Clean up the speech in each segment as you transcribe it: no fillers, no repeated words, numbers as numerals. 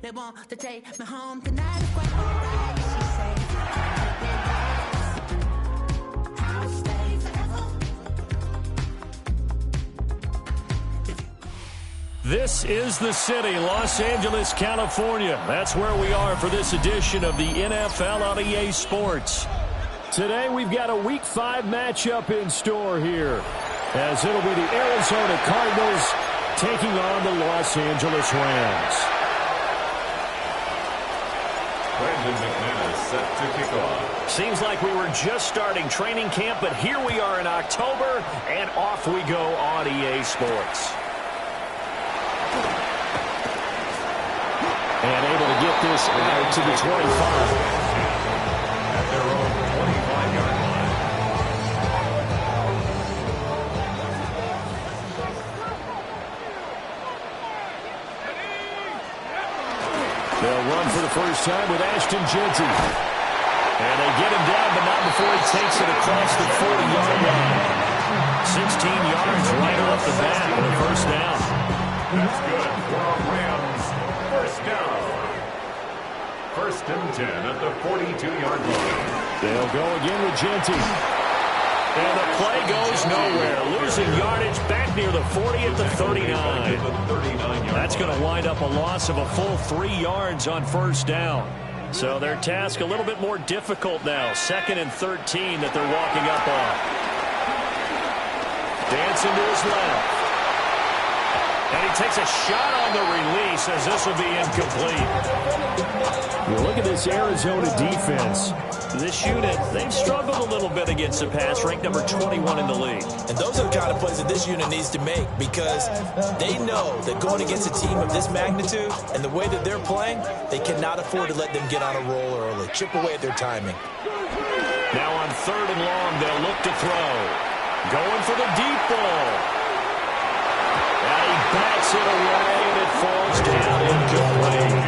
They want to take me home tonight. It's quite alright, she said. I'll stay forever. This is the city, Los Angeles, California. That's where we are for this edition of the NFL on EA Sports. Today we've got a Week 5 matchup in store here, as it'll be the Arizona Cardinals taking on the Los Angeles Rams. Brandon McManus set to kick off. Seems like we were just starting training camp, but here we are in October, and off we go on EA Sports. And able to get this out to the 25. At their own 25-yard line. They'll run for the first time with Ashton Jeanty. And they get him down, but not before he takes it across the 40-yard line. 16 yards right off the bat for the first down. That's good for a Rams first down. First and 10 at the 42-yard line. They'll go again with Jeanty. And the play goes nowhere. Losing yardage back near the 40 at the 39. That's going to wind up a loss of a full 3 yards on first down. So their task a little bit more difficult now. 2nd and 13 that they're walking up on. Dancing to his left. And he takes a shot on the release as this will be incomplete. You look at this Arizona defense. This unit, they've struggled a little bit against the pass, ranked number 21 in the league. And those are the kind of plays that this unit needs to make, because they know that going against a team of this magnitude and the way that they're playing, they cannot afford to let them get on a roll early. Chip away at their timing. Now on 3rd and long, they'll look to throw. Going for the deep ball. And he bats it away, and it falls down incomplete.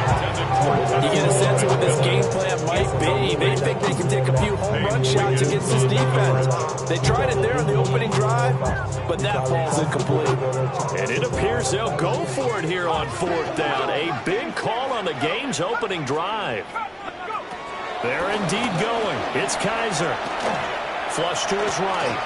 You get a sense of what this game plan might be. They think they can take a few home run shots against this defense. They tried it there in the opening drive, but that falls incomplete. And it appears they'll go for it here on 4th down. A big call on the game's opening drive. They're indeed going. It's Kaiser. Flush to his right.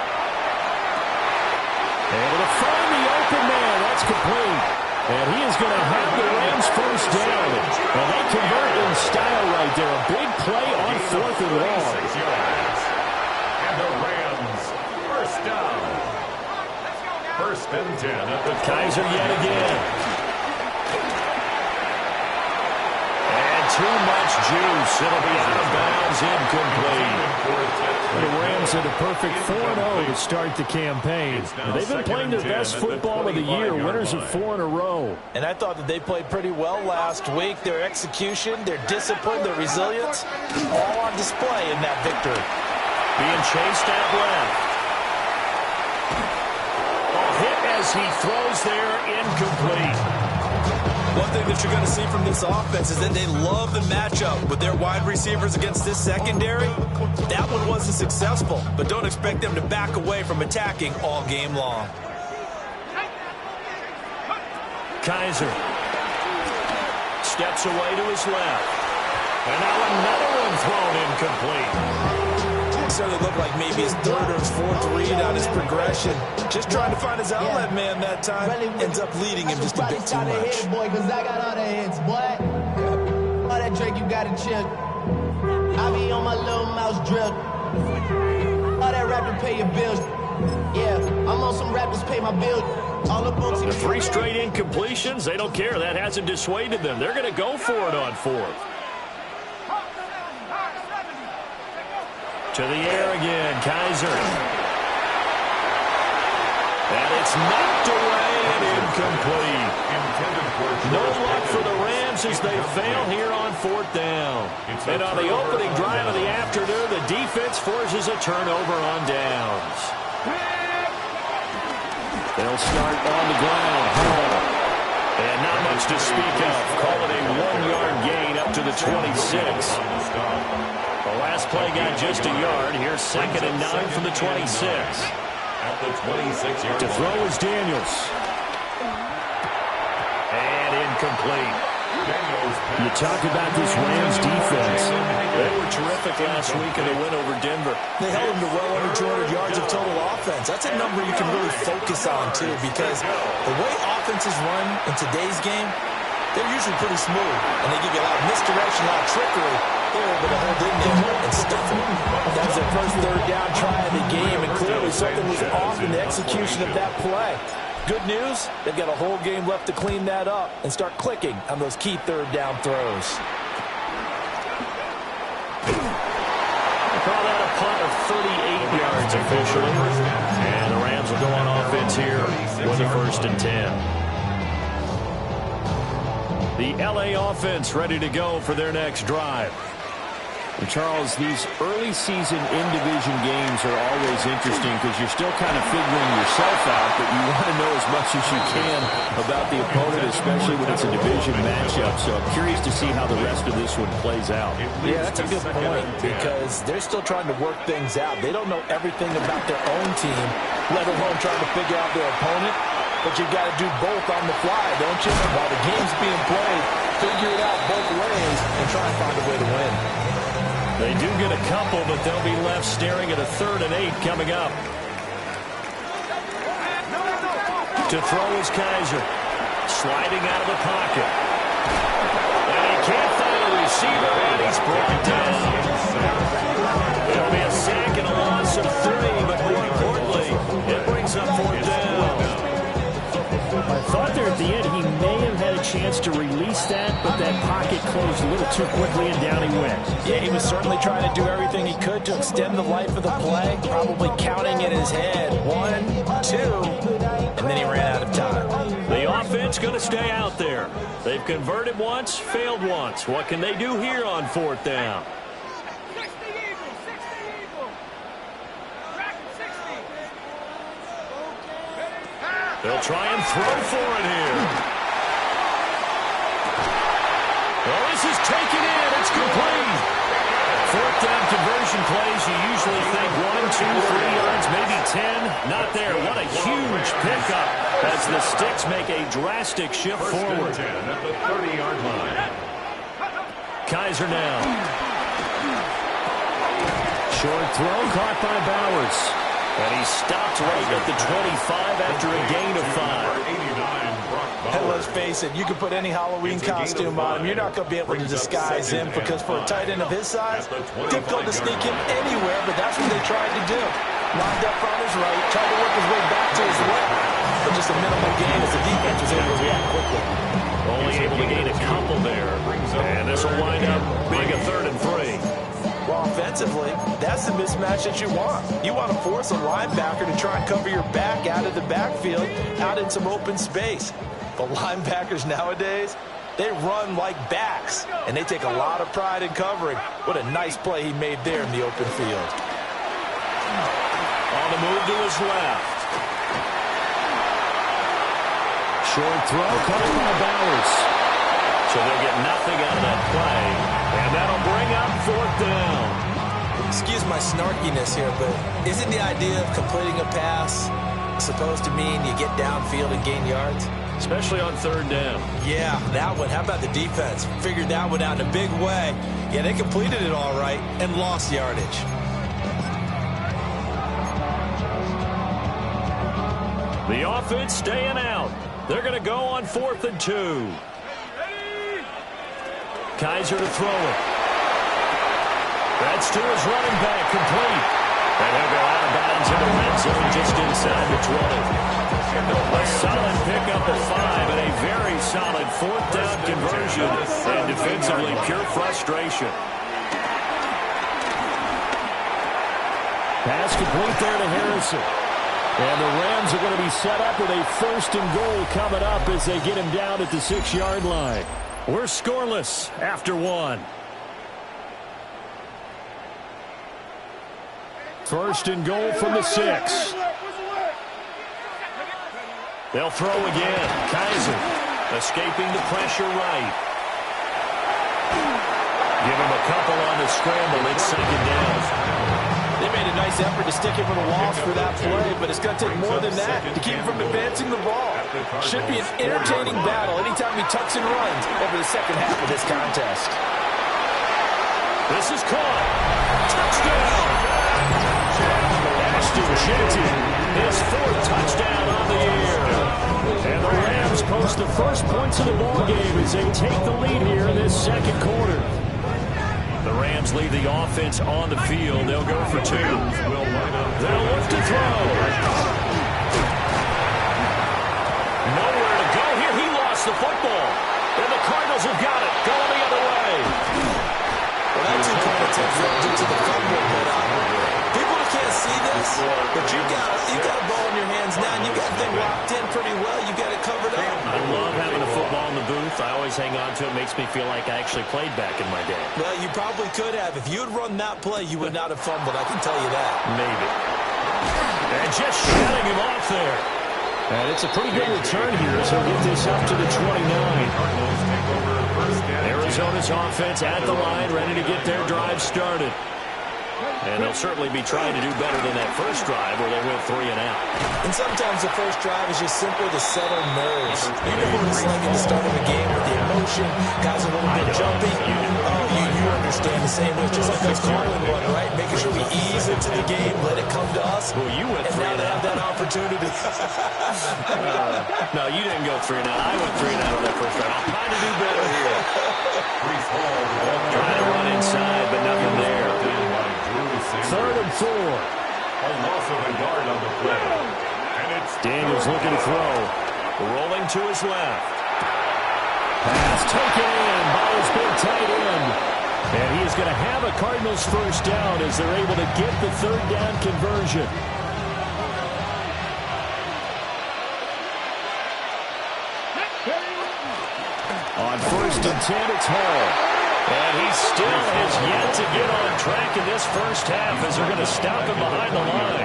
Able to find the open man. That's complete. And he is going to have the Rams first down. And they convert in style right there. A big play on 4th and long. 6 yards. And the Rams first down. First and 10 at the Kaiser yet again. And too much juice. It'll be out of bounds, incomplete. The Rams had a perfect 4-0 to start the campaign. They've been playing their best football of the year, winners of 4 in a row. And I thought that they played pretty well last week. Their execution, their discipline, their resilience, all on display in that victory. Being chased out left. A hit as he throws there, incomplete. One thing that you're going to see from this offense is that they love the matchup with their wide receivers against this secondary. That one wasn't successful, but don't expect them to back away from attacking all game long. Kaiser steps away to his left. And now another one thrown incomplete. Certainly looked like maybe his 3rd or his 4th read on his progression. Just trying to find his outlet man that time. Ends up leading him just a bit too much. Boy, cause I got all the hits, boy. All that Drake, you gotta chill. I be on my little mouse drill. All that rap to pay your bills. Yeah, I'm on some rappers pay my bills. All up on the 3 straight incompletions, they don't care. That hasn't dissuaded them. They're going to go for it on 4th. To the air again, Kaiser. And it's knocked away and incomplete. No luck for the Rams as they fail here on 4th down. And on the opening drive of the afternoon, the defense forces a turnover on downs. They'll start on the ground. And not much to speak of. Call it a 1-yard gain up to the 26. The last play got just a yard. Here's 2nd and 9 from the 26. At the 26-yard to throw is Daniels. And incomplete. You talk about this Rams defense. They were terrific last week in the win over Denver. They held them to well under 200 yards of total offense. That's a number you can really focus on, too, because the way offenses run in today's game, they're usually pretty smooth, and they give you a lot of misdirection, a lot of trickery. They're able to hold in there and stuff it. That was their first third down try of the game, and clearly something was off in the execution of that play. Good news, they've got a whole game left to clean that up and start clicking on those key third down throws. Call that a punt of 38 yards officially. And the Rams will go on offense here with a 1st and 10. The LA offense ready to go for their next drive. And Charles, these early season in-division games are always interesting because you're still kind of figuring yourself out, but you want to know as much as you can about the opponent, especially when it's a division matchup. So I'm curious to see how the rest of this one plays out. Yeah, that's a good point because they're still trying to work things out. They don't know everything about their own team, let alone trying to figure out their opponent. But you've got to do both on the fly, don't you? While the game's being played, figure it out both ways and try and find a way to win. They do get a couple, but they'll be left staring at a 3rd and 8 coming up. To throw is Kaiser. Sliding out of the pocket. And he can't find a receiver, and he's broken down. It'll be a sack and a loss of 3, but more importantly, it brings up 4th down. I thought there at the end he may have had a chance to release that, but that pocket closed a little too quickly and down he went. Yeah, he was certainly trying to do everything he could to extend the life of the play, probably counting in his head. 1, 2, and then he ran out of time. The offense going to stay out there. They've converted once, failed once. What can they do here on 4th down? They'll try and throw for it here. Well, this is taken in. It's complete. 4th down conversion plays, you usually think 1, 2, 3 yards, maybe 10. Not there. What a huge pickup as the Sticks make a drastic shift forward. 10 at the 30-yard line. Kaiser now. Short throw caught by Bowers. And he stopped right at the 25 after a gain of 5. And let's face it, you can put any Halloween costume on him. You're not going to be able to disguise him because for a tight end of his size, difficult to sneak him anywhere, but that's what they tried to do. Lined up on his right, tried to work his way back to his left, but just a minimal gain as the defense was able to react quickly. Only able to gain a couple there. And this will wind up being a 3rd and 3. Well, offensively, that's the mismatch that you want. You want to force a linebacker to try and cover your back out of the backfield, out in some open space. But linebackers nowadays, they run like backs, and they take a lot of pride in covering. What a nice play he made there in the open field. On the move to his left. Short throw caught by Bowers. So they'll get nothing out of that play. And that'll bring up 4th down. Excuse my snarkiness here, but isn't the idea of completing a pass supposed to mean you get downfield and gain yards? Especially on 3rd down. Yeah, that one. How about the defense? Figured that one out in a big way. Yeah, they completed it all right and lost yardage. The offense staying out. They're going to go on 4th and 2. Kaiser to throw it. That's to his running back, complete. And he'll go out of bounds in the red zone just inside the 20. A solid pickup of 5 and a very solid 4th down conversion. And defensively, pure frustration. Pass complete there to Harrison. And the Rams are going to be set up with a 1st and goal coming up as they get him down at the 6-yard line. We're scoreless after 1. 1st and goal from the 6. They'll throw again. Kaiser escaping the pressure right. Give him a couple on the scramble. It's 2nd down. They made a nice effort to stick him with the walls for that play, but it's going to take more than that to keep him from advancing the ball. Should be an entertaining battle anytime he tucks and runs over the second half of this contest. This is caught. Touchdown. Ashton Jeanty, his fourth touchdown on the year. And the Rams post the first points of the ballgame as they take the lead here in this second quarter. The Rams leave the offense on the field. They'll go for two. They'll look to throw. Nowhere to go here. He lost the football. And the Cardinals have got it. Going the other way. Well, that too kind of takes up due to the fumble, but people can't see this, but you got a ball in your hands now, and you got the thing locked in pretty well. You got it covered up. I love having a football in the booth. I always hang on to it. Makes me feel like I actually played back in my day. Well, you probably could have. If you had run that play, you would not have fumbled. I can tell you that. Maybe. And just shutting him off there. And it's a pretty good return here, so he'll get this up to the 29. Arizona's offense at the line, ready to get their drive started. And they'll certainly be trying to do better than that first drive where they went 3 and out. And sometimes the first drive is just simply to settle nerves. You know what it's like at the start of a game with the emotion, guys a little bit jumpy. Oh, you understand the same way. It's just like us calling one, right? Making sure we ease into the game, let it come to us. Well, you went 3 and have out. that opportunity. No, you didn't go 3 and out. I went 3 and out on that first drive. I'm trying to do better here. Trying to run inside, but nothing there. 3rd and 4. A loss of a yard on the play. And it's Daniels looking to throw. Rolling to his left. Pass taken in by his big tight end. And he is going to have a Cardinals first down as they're able to get the 3rd down conversion. On 1st and 10, it's Hall. And he still has yet to get on track in this first half as they're going to stop him behind the line.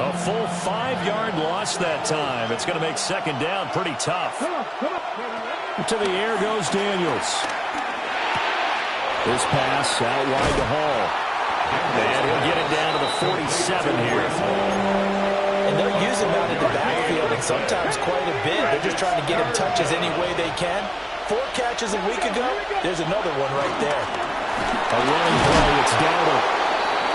A full 5-yard loss that time. It's going to make 2nd down pretty tough. To the air goes Daniels. This pass out wide to Hall. And he'll get it down to the 47 here. And they'll use him out in the backfield, and sometimes quite a bit. They're just trying to get him touches any way they can. 4 catches a week ago, there's another one right there. A running play, it's Dowdle.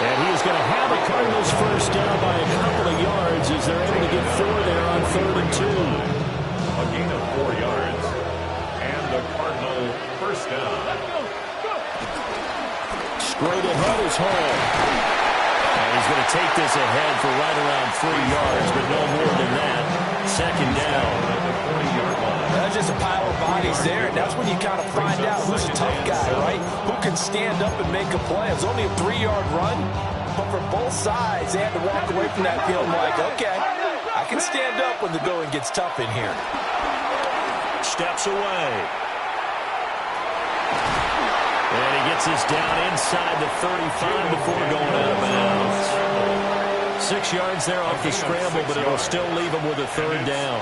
And he is going to have a Cardinals first down by a couple of yards as they're able to get 4 there on 3rd and 2. a gain of 4 yards. And the Cardinal first down. Straight ahead is Hall. And he's going to take this ahead for right around 3 yards, but no more than that. 2nd down. At the 40-yard line. That's just a pile of bodies there, and that's when you kind of find out who's a tough guy, right? Who can stand up and make a play. It's only a 3-yard run, but for both sides, they had to walk away from that feeling like, okay, I can stand up when the going gets tough in here. Steps away. And he gets this down inside the 35 before going out of bounds. 6 yards there off the scramble, but it'll still leave him with a 3rd down.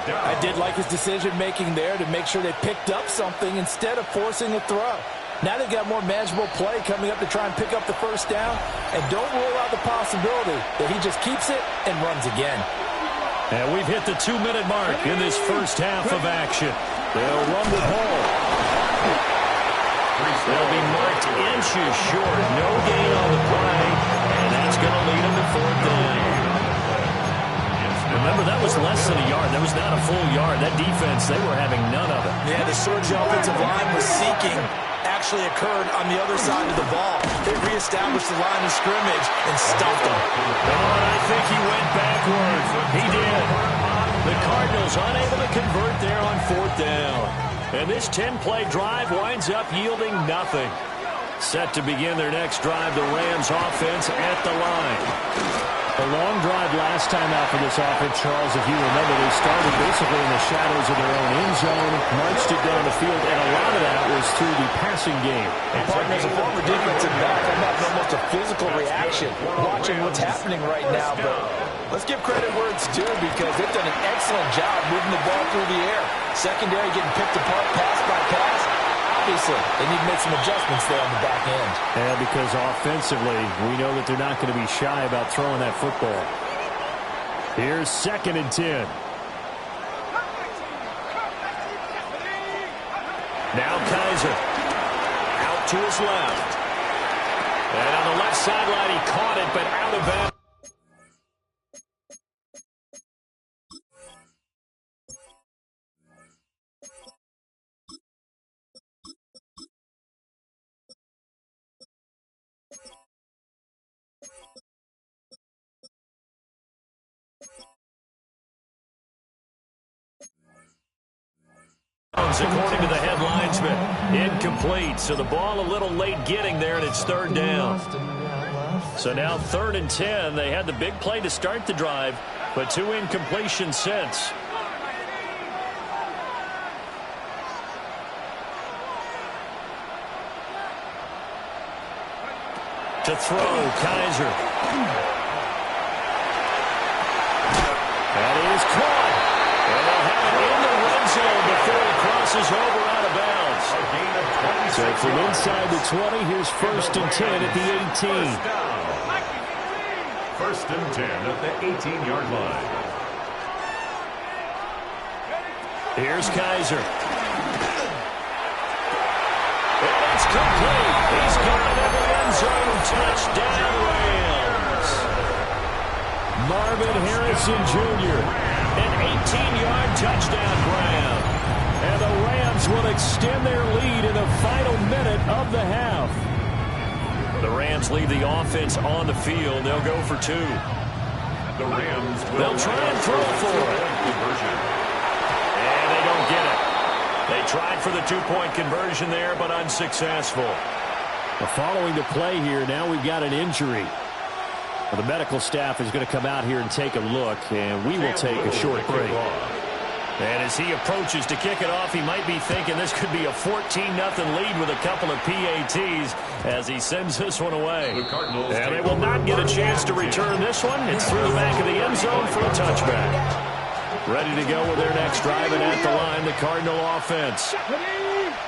I did like his decision-making there to make sure they picked up something instead of forcing a throw. Now they've got more manageable play coming up to try and pick up the first down, and don't rule out the possibility that he just keeps it and runs again. And we've hit the 2-minute mark in this first half of action. They'll run with Hall. They'll be marked inches short. No gain on the play, and that's going to lead them to 4th down. Remember, that was less than a yard. That was not a full yard. That defense, they were having none of it. Yeah, the surge offensive line was seeking actually occurred on the other side of the ball. They reestablished the line of scrimmage and stuffed them. Oh, and I think he went backwards. He did. The Cardinals unable to convert there on 4th down. And this 10-play drive winds up yielding nothing. Set to begin their next drive, the Rams offense at the line. A long drive last time out for this offense, Charles. If you remember, they started basically in the shadows of their own end zone, marched it down the field, and a lot of that was through the passing game. And partner, as a former defensive back, I'm having almost a physical reaction watching what's happening right now. But let's give credit where it's due because they've done an excellent job moving the ball through the air. Secondary getting picked apart pass by pass. obviously, they need to make some adjustments there on the back end. Yeah, because offensively, we know that they're not going to be shy about throwing that football. Here's 2nd and 10. Now Kaiser. Out to his left. And on the left sideline, he caught it, but out of bounds. According to the head linesman, incomplete. So the ball a little late getting there, and it's 3rd down. So now 3rd and 10. They had the big play to start the drive, but 2 incompletions since. To throw, Kaiser. That is caught. And they'll have it in the red zone before he crosses over out of bounds. So from inside the 20, here's 1st and 10 at the 18. 1st and 10 at the 18-yard line. Here's Kaiser. It's complete. He's got it in the end zone. Touchdown, Rams. Marvin Harrison Jr. An 18-yard touchdown grab. And the Rams will extend their lead in the final minute of the half. The Rams leave the offense on the field. They'll go for 2. The Rams They'll try and throw for it. And they don't get it. They tried for the 2-point conversion there, but unsuccessful. Following the play here, now we've got an injury. Well, the medical staff is going to come out here and take a look, and we will take a short break. And as he approaches to kick it off, he might be thinking this could be a 14-0 lead with a couple of PATs as he sends this one away. And they will not get a chance to return this one. It's through the back of the end zone for a touchback. Ready to go with their next drive, and at the line, the Cardinal offense.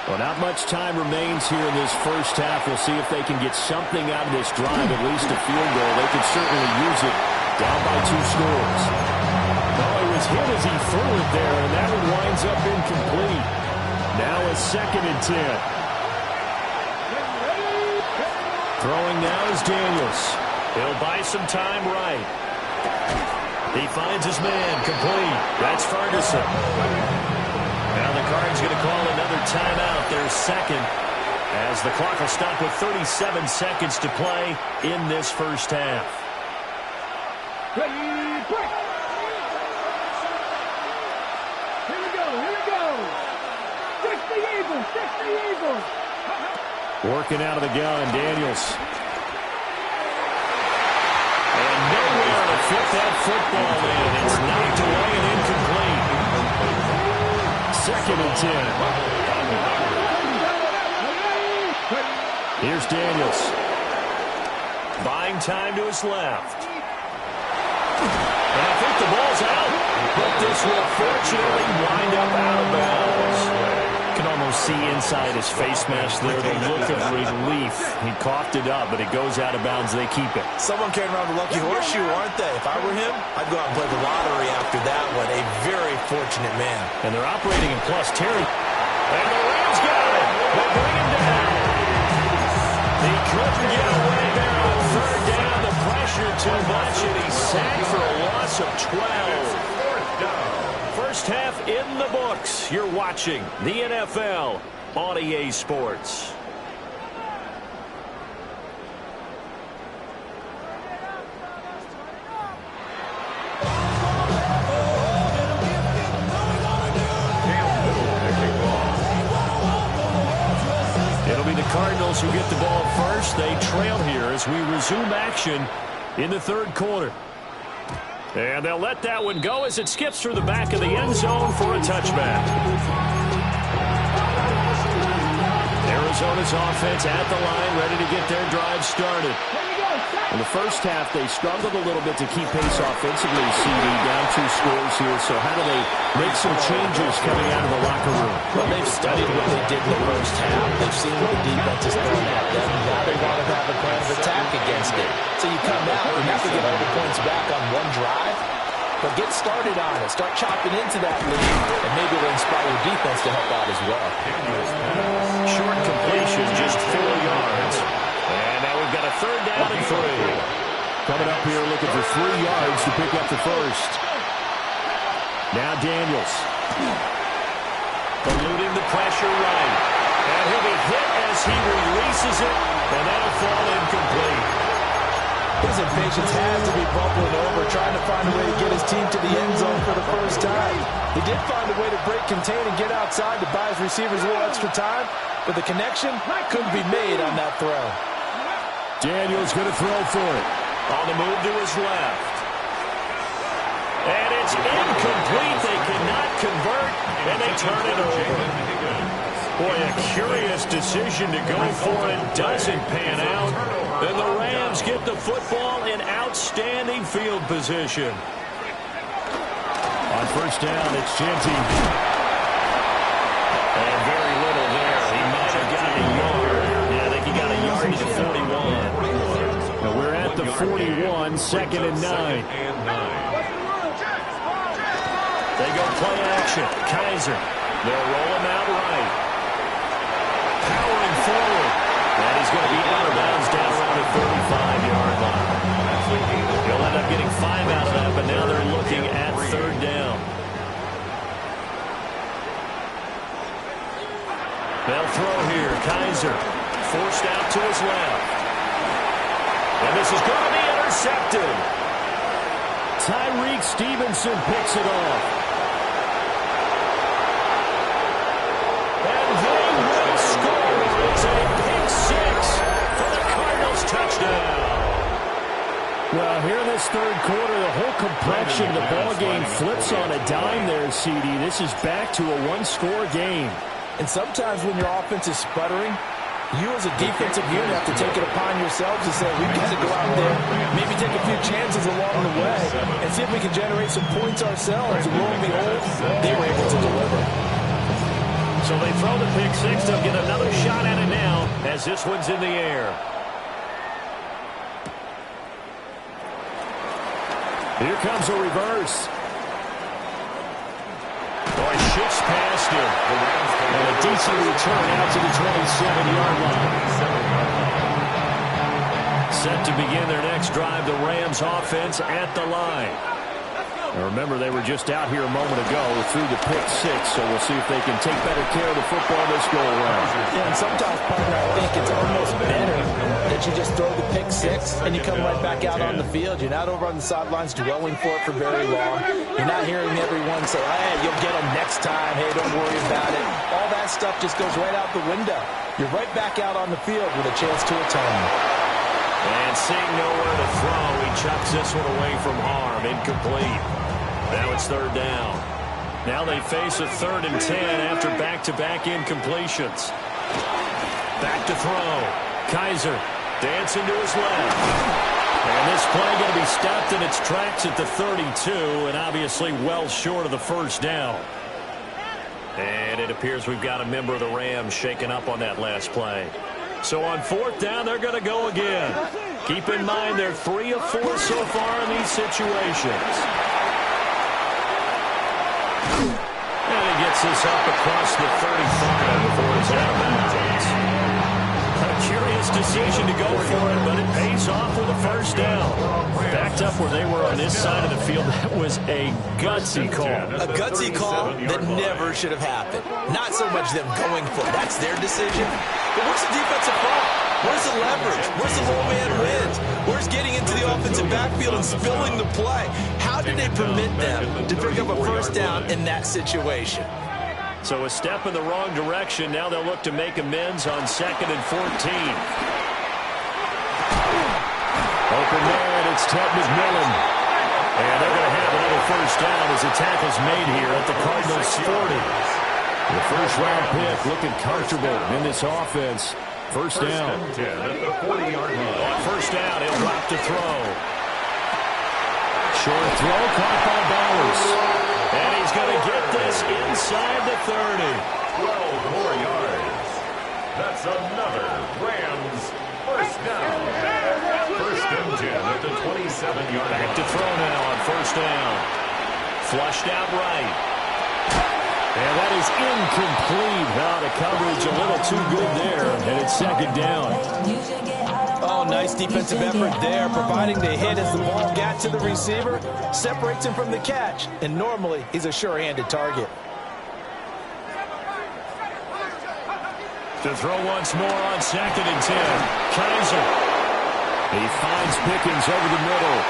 Well, not much time remains here in this first half. We'll see if they can get something out of this drive, at least a field goal. They could certainly use it down by 2 scores. Oh, it was hit as he threw it there, and that one winds up incomplete. Now a 2nd and 10. Throwing now is Daniels. He'll buy some time right. He finds his man, complete. That's Ferguson. Now the Cards going to call another timeout, their 2nd, as the clock will stop with 37 seconds to play in this first half. Ready, break. Here we go. 60 Eagles. Working out of the gun, Daniels. And nowhere to fit that football in. It's knocked away and incomplete. 2nd and 10. Here's Daniels. Buying time to his left. And I think the ball's out. But this will fortunately wind up out of bounds. You can almost see inside his face mask there the look of relief. He coughed it up, but it goes out of bounds. They keep it. Someone carrying around a lucky horseshoe, aren't they? If I were him, I'd go out and play the lottery after that one. A very fortunate man. And they're operating in plus Terry. And the Rams got it. They bring him down. He couldn't get away there on 3rd down. The pressure too much, and he's sacked for a loss of 12. First half in the books. You're watching the NFL on EA Sports. It'll be the Cardinals who get the ball first. They trail here as we resume action in the 3rd quarter. And they'll let that one go as it skips through the back of the end zone for a touchback. Arizona's offense at the line, ready to get their drive started. Here we go. In the first half, they struggled a little bit to keep pace offensively, CD, down 2 scores here. So how do they make some changes coming out of the locker room? Well, they've studied what they did in the first half. They've seen what the defense is throwing at them. Now they want to have a plan of attack against it. So you come out, you have to get all the points back on one drive, but get started on it. Start chopping into that lead, and maybe it'll inspire your defense to help out as well. Short completion, just 4 yards. And now we've got a 3rd down and 3. Coming up here looking for 3 yards to pick up the first. Now Daniels. Eluding the pressure right. And he'll be hit as he releases it, and that'll fall incomplete. His impatience has to be bubbling over, trying to find a way to get his team to the end zone for the first time. He did find a way to break contain and get outside to buy his receivers a little extra time, but the connection couldn't be made on that throw. Daniels going to throw for it. On the move to his left. And it's incomplete. They cannot convert, and they turn it over. Boy, a curious decision to go for it. Doesn't pan out. And the Rams get the football in outstanding field position. On first down, it's Genty. And very little there. He might have gotten a yard. Yeah, I think he got a yard to 41. Now we're at the 41, 2nd and 9. They go play action. Kaiser. They'll roll him out right. Powering forward. And he's going to be out of bounds down around the 35-yard line. He'll end up getting 5 out of that, but now they're looking at 3rd down. They'll throw here. Kaiser forced out to his left. And this is going to be intercepted. Tyreek Stevenson picks it off. And they will score. It's a pick 6 for the Cardinals touchdown. Well, here in this 3rd quarter, the whole complexion of the ball game flips on a dime there, CD. This is back to a 1-score game. And sometimes when your offense is sputtering, you as a defensive unit have to take it upon yourselves and say, we've got to go out there, maybe take a few chances along the way, and see if we can generate some points ourselves. And lo and behold, they were able to deliver. So they throw the pick 6. They'll get another shot at it now as this one's in the air. Here comes a reverse. Boy, shifts past him. And a decent return out to the 27-yard line. Set to begin their next drive, the Rams offense at the line. Now remember, they were just out here a moment ago through the pick 6, so we'll see if they can take better care of the football this go-around. Yeah, and sometimes, partner, I think it's almost better that you just throw the pick 6 and you come right back out on the field. You're not over on the sidelines dwelling for it for very long. You're not hearing everyone say, hey, you'll get them next time. Hey, don't worry about it. All that stuff just goes right out the window. You're right back out on the field with a chance to atone. And seeing nowhere to throw, he chucks this one away from harm. Incomplete. Now it's 3rd down. Now they face a 3rd and 10 after back-to-back incompletions. Back to throw. Kaiser dancing to his left. And this play going to be stopped in its tracks at the 32, and obviously well short of the 1st down. And it appears we've got a member of the Rams shaken up on that last play. So on 4th down, they're going to go again. Keep in mind they're 3 of 4 so far in these situations. And he gets this up across the 35 before he's out of bounds. A curious decision to go for it, but it pays off with a 1st down. Backed up where they were on this side of the field, that was a gutsy call. A gutsy call that never should have happened. Not so much them going for it. That's their decision. But where's the defensive front? Where's the leverage? Where's the low man wins? Where's getting into the offensive backfield and spilling the play? How did they permit them to pick up a 1st down in that situation? So a step in the wrong direction. Now they'll look to make amends on 2nd and 14. Open man, it's Ted McMillan. And they're going to have another 1st down as the tackle's made here at the Cardinals 40. The 1st-round pick looking comfortable in this offense. First down. First and 10 at the 40-yard line. On first down, he'll drop to throw. Short throw, caught by Bowers. And he's going to get this inside the 30. 12 more yards. That's another Rams first down. First and 10 at the 27-yard line. Back to throw now on first down. Flushed out right. And that is incomplete. Now the coverage a little too good there, and it's second down. Oh, nice defensive effort there, providing the hit as the ball got to the receiver, separates him from the catch, and normally he's a sure-handed target. To throw once more on second and 10. Kaiser. He finds Pickens over the middle.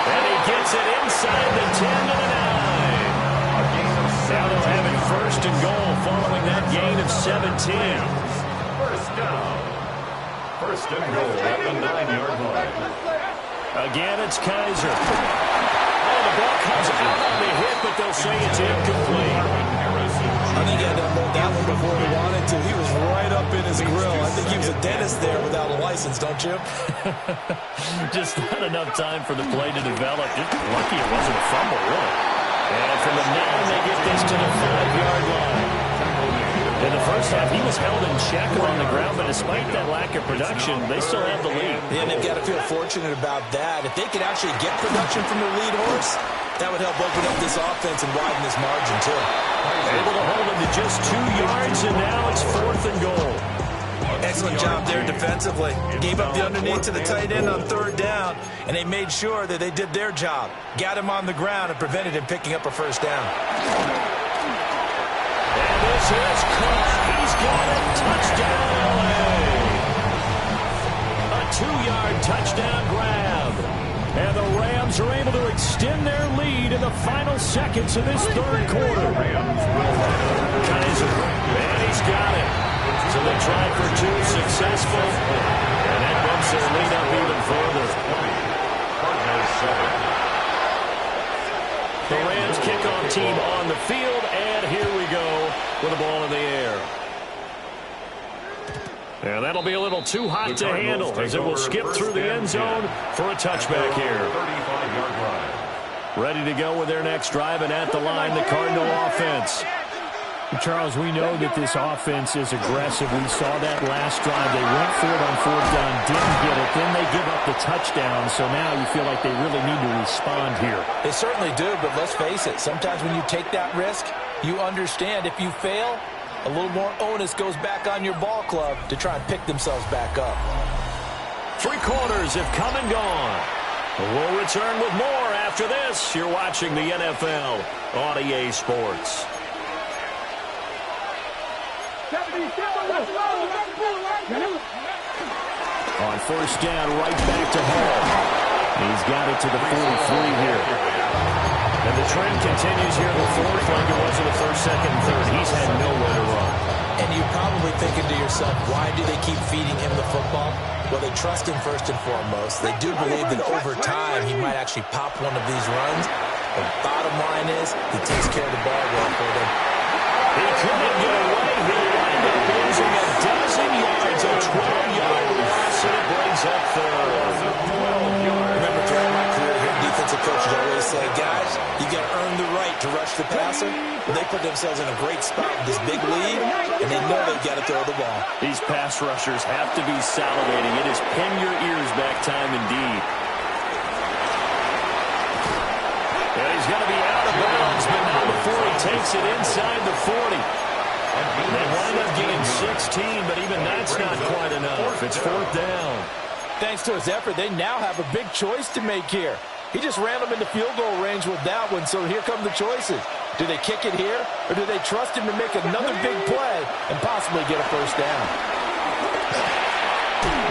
And he gets it inside the 10 to the 9. Now they'll have it first and goal following that gain of 17. First down. First and goal at the 9-yard line. Again, it's Kaiser. Oh, the ball comes out on the hit, but they'll say it's incomplete. I think he had to unload that one before he wanted to. He was right up in his grill. I think he was a dentist there without a license, don't you? Just not enough time for the play to develop. Just lucky it wasn't a fumble, really. And from the 9, they get this to the 5-yard line. In the first half, he was held in check on the ground, but despite that lack of production, they still have the lead. Yeah, and they've got to feel fortunate about that. If they could actually get production from their lead horse, that would help open up this offense and widen this margin, too. Able to hold him to just 2 yards, and now it's fourth and goal. Excellent job there defensively. Gave up the underneath to the tight end on third down, and they made sure that they did their job. Got him on the ground and prevented him picking up a first down. And this is Cook. He's got it. Touchdown, LA. A 2-yard touchdown grab. And the Rams are able to extend their lead in the final seconds of this third quarter. Kaiser, and he's got it. So they tried for 2, successful. And that bumps their lead up even further. The Rams kickoff team on the field, and here we go with the ball in the air. And that'll be a little too hot to handle as it will skip through the end zone for a touchback here. 35-yard line. Ready to go with their next drive, and at the line, the Cardinal offense. Charles, we know that this offense is aggressive. We saw that last drive. They went for it on fourth down, didn't get it. Then they give up the touchdown, so now you feel like they really need to respond here. They certainly do, but let's face it. Sometimes when you take that risk, you understand if you fail, a little more onus goes back on your ball club to try and pick themselves back up. 3 quarters have come and gone. We'll return with more after this. You're watching the NFL on EA Sports. On first down, right back to Hall. He's got it to the 43 here. And the trend continues here in the fourth like it was in the first, second, and third. He's had nowhere to run. And you're probably thinking to yourself, why do they keep feeding him the football? Well, they trust him first and foremost. They do believe that over time he might actually pop one of these runs. The bottom line is he takes care of the ball well for them. He couldn't get away. He wound up losing a dozen yards, a 12-yard loss, and it brings up third. Remember, throughout my career here, defensive coaches always say, guys, you got to earn the right to rush the passer. They put themselves in a great spot with this big lead, and they know they've got to throw the ball. These pass rushers have to be salivating. It is pin your ears back time indeed. And he's going to be out of bounds, but not before he takes it inside the 40. They wind up getting 16, but even that's not quite enough. It's fourth down. Thanks to his effort, they now have a big choice to make here. He just ran them into field goal range with that one, so here come the choices. Do they kick it here, or do they trust him to make another big play and possibly get a first down?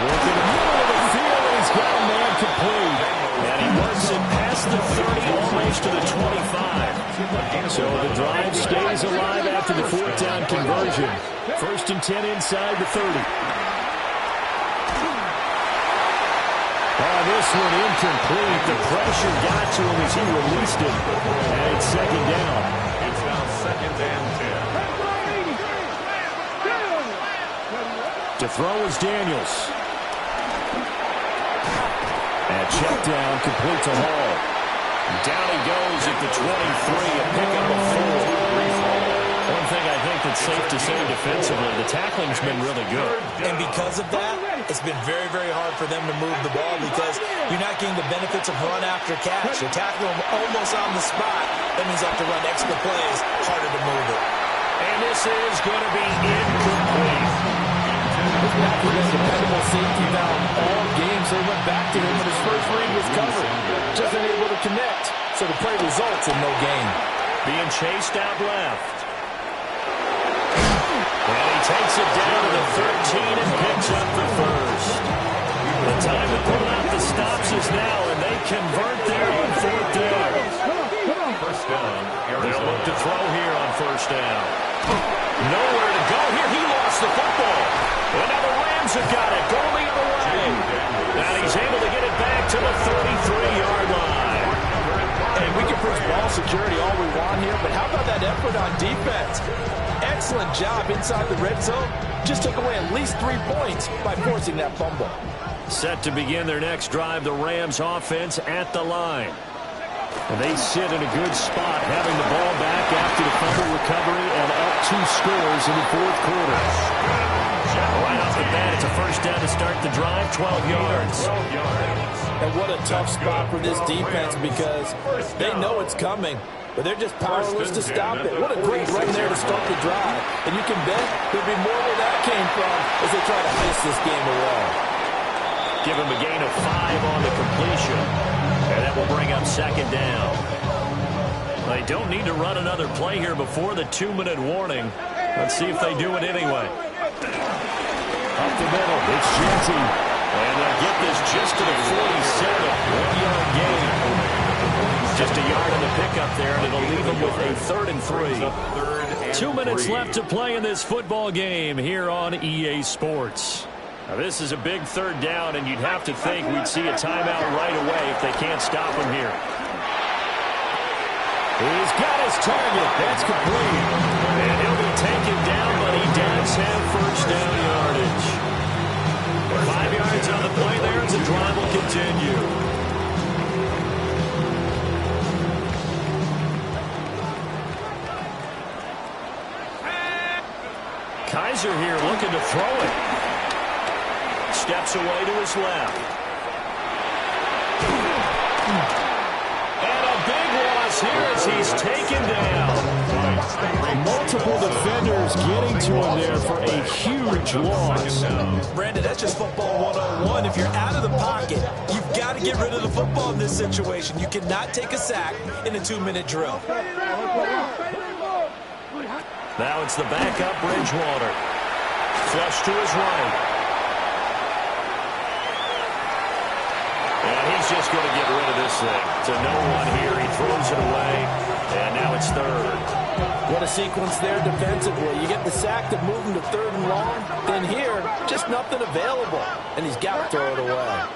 Working in the middle of the field, and he's got a man complete. And he works it past the 30, almost to the 25. So the drive stays alive after the fourth down conversion. First and 10 inside the 30. This one incomplete. The pressure got to him as he released it. And it's second down. It's now second and 10. To throw is Daniels. And check down, complete to Hall. Down he goes at the 23, a pickup of 4. One thing I think that's safe to say defensively, the tackling's been really good. And because of that, it's been very, very hard for them to move the ball because you're not getting the benefits of run after catch. You're tackling them almost on the spot. That means you have to run extra plays, harder to move it. And this is going to be incomplete. This back was a dependable safety valve all game, so he went back to him when his first read was covered. Just unable to connect, so the play results in no gain. Being chased out left. And he takes it down to the 13 and picks up the first. The time to pull out the stops is now, and they convert there on 4th down. First down, They'll look to throw here on 1st down. Nowhere to go here. He lost the football. And now the Rams have got it. Going the other way. And he's able to get it back to the 33-yard line. Hey, we can push ball security all we want here, but how about that effort on defense? Excellent job inside the red zone. Just took away at least 3 points by forcing that fumble. Set to begin their next drive, the Rams offense at the line. And they sit in a good spot, having the ball back after the fumble recovery and up 2 scores in the 4th quarter. Right off the bat, it's a 1st down to start the drive, 12 yards. And what a tough spot for this defense because they know it's coming, but they're just powerless to stop it. What a great run there to start the drive. And you can bet there'll be more where that came from as they try to ice this game away. Give him a gain of 5 on the completion. And that will bring up 2nd down. They don't need to run another play here before the 2-minute warning. Let's see if they do it anyway. Up the middle, it's Jeanty. And they'll get this just to the 47. 1-yard gain. Just a yard on the pickup there, and it'll leave them with a 3rd and 3. 2 minutes left to play in this football game here on EA Sports. Now, this is a big 3rd down, and you'd have to think we'd see a timeout right away if they can't stop him here. He's got his target. That's complete. And he'll be taken down, but he does have 1st down yardage. 5 yards on the play there as the drive will continue. Kaiser here looking to throw it. Steps away to his left. And a big loss here as he's taken down. Multiple defenders getting to him there for a huge loss. Brandon, that's just football 101. If you're out of the pocket, you've got to get rid of the football in this situation. You cannot take a sack in a 2-minute drill. Now it's the backup Bridgewater. Flush to his right. And he's just going to get rid of this thing. To no one here. He throws it away. And now it's 3rd. What a sequence there defensively. You get the sack to move him to 3rd and long. Then here, just nothing available. And he's got to throw it away.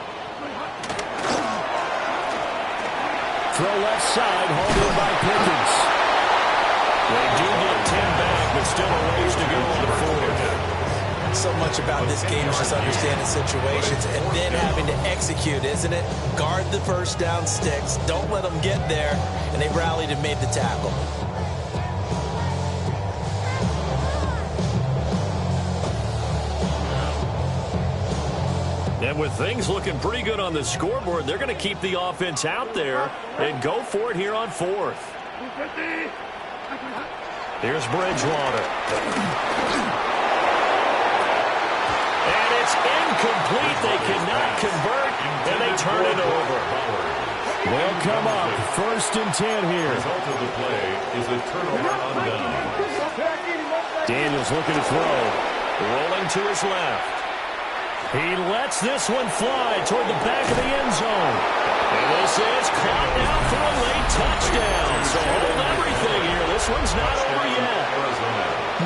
Throw left side, hauled in by Pickens. They do get 10 back, but still a ways to go on the 4th. So much about this game is just understanding situations and then having to execute, isn't it? Guard the 1st down sticks. Don't let them get there. And they rallied and made the tackle. And with things looking pretty good on the scoreboard, they're going to keep the offense out there and go for it here on 4th. Here's Bridgewater. And it's incomplete. They cannot convert, and they turn it over. They'll come up 1st and 10 here. The result of the play is a turnover on down. Daniels looking to throw. Rolling to his left. He lets this one fly toward the back of the end zone. And this is caught now for a late touchdown. So hold everything here. This one's not over yet.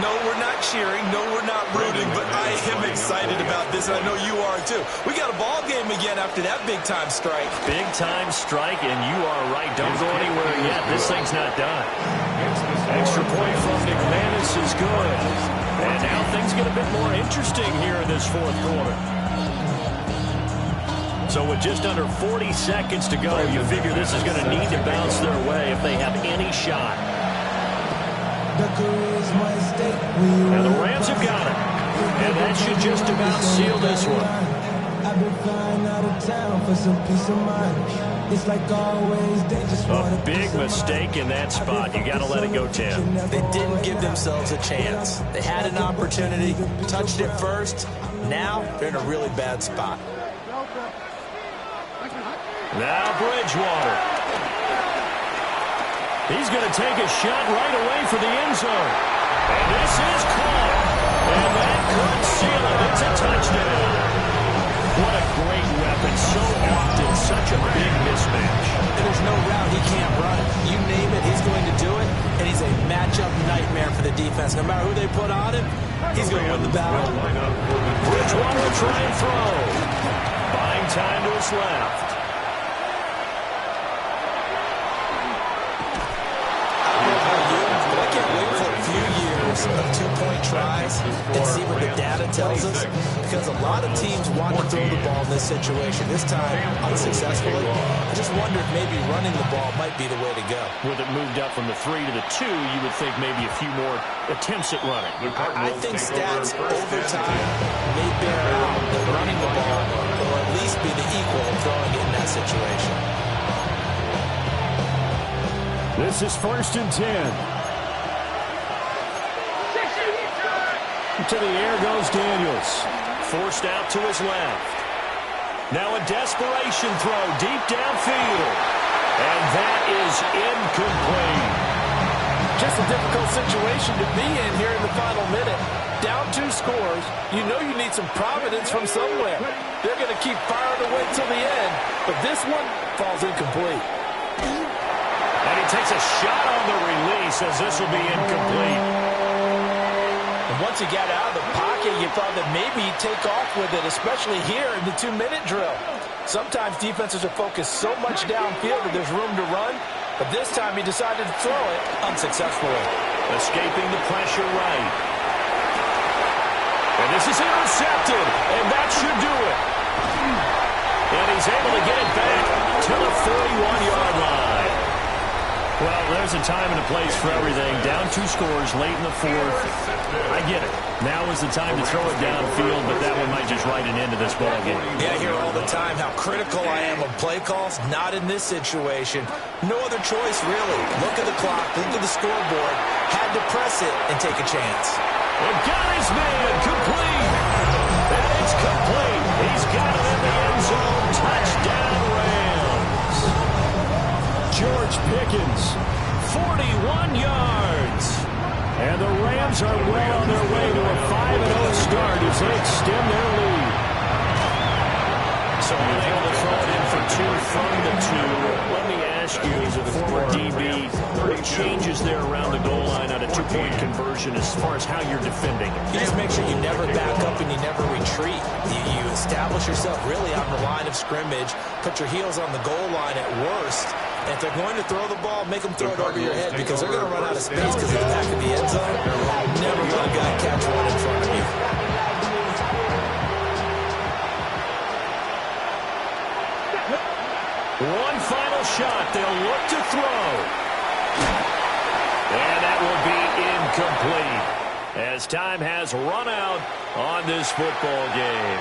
No, we're not cheering. No, we're not rooting. But I I am excited about this, and I know you are too. We got a ball game again after that big-time strike. Big-time strike, and you are right. Don't go anywhere yet. This thing's not done. Extra point from McManus is good. And now things get a bit more interesting here in this fourth quarter. So with just under 40 seconds to go, you figure this is going to need to bounce their way if they have any shot. Now the Rams have got it. And that should just about seal this one. I've been flying out of town for some peace of mind. It's like always, they just want a big mistake in that spot. You got to let it go, Tim. They didn't give themselves a chance. They had an opportunity, touched it first. Now they're in a really bad spot. Now Bridgewater. He's going to take a shot right away for the end zone. And this is caught. And that could seal it. It's a touchdown. What a great weapon. So often such a big mismatch. And there's no route he can't run. You name it, he's going to do it. And he's a matchup nightmare for the defense. No matter who they put on him, he's going to win the battle. Bridgewater will try and throw. Buying time to his left. Of two-point tries and see what the data tells us, because a lot of teams want to throw the ball in this situation. This time, unsuccessfully. I just wonder if maybe running the ball might be the way to go. With it moved up from the 3 to the 2, you would think maybe a few more attempts at running. I think stats over time may bear out that running the ball will at least be the equal of throwing it in that situation. This is 1st and 10. To the air goes Daniels. Forced out to his left. Now a desperation throw deep downfield. And that is incomplete. Just a difficult situation to be in here in the final minute. Down 2 scores. You know you need some providence from somewhere. They're going to keep firing away till the end. But this one falls incomplete. And he takes a shot on the release as this will be incomplete. Once he got out of the pocket, you thought that maybe he'd take off with it, especially here in the 2-minute drill. Sometimes defenses are focused so much downfield that there's room to run, but this time he decided to throw it unsuccessfully. Escaping the pressure right. And this is intercepted, and that should do it. And he's able to get it back to the 41-yard line. Well, there's a time and a place for everything. Down 2 scores late in the 4th. I get it. Now is the time to throw it downfield, but that one might just write an end to this ball game. Yeah, I hear all the time how critical I am of play calls. Not in this situation. No other choice, really. Look at the clock. Look at the scoreboard. Had to press it and take a chance. And got his man complete. And it's complete. He's got it in the end zone. Touchdown, Rams. George Pickens, 41 yards. And the Rams are well on their way to a 5-0 start as they extend their lead. So unable to throw it in for 2 from the 2. Let me ask you, as a former DB, what changes there around the goal line on a 2-point conversion as far as how you're defending it? You just make sure you never back up and you never retreat. You establish yourself really on the line of scrimmage, put your heels on the goal line at worst. And if they're going to throw the ball, make them throw it over your head because they're going to run out of space because of the back of the end zone. Never let a guy catch one in front of you. One final shot. They'll look to throw. And that will be incomplete as time has run out on this football game.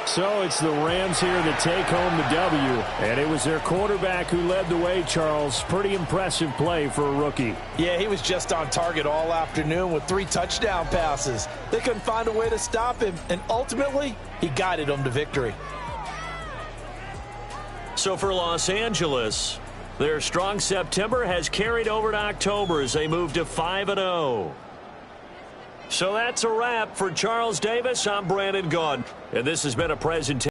So it's the Rams here to take home the W. And it was their quarterback who led the way, Charles. Pretty impressive play for a rookie. Yeah, he was just on target all afternoon with 3 touchdown passes. They couldn't find a way to stop him. And ultimately, he guided them to victory. So for Los Angeles, their strong September has carried over to October as they move to 5-0. So that's a wrap for Charles Davis. I'm Brandon Gaudin, and this has been a presentation.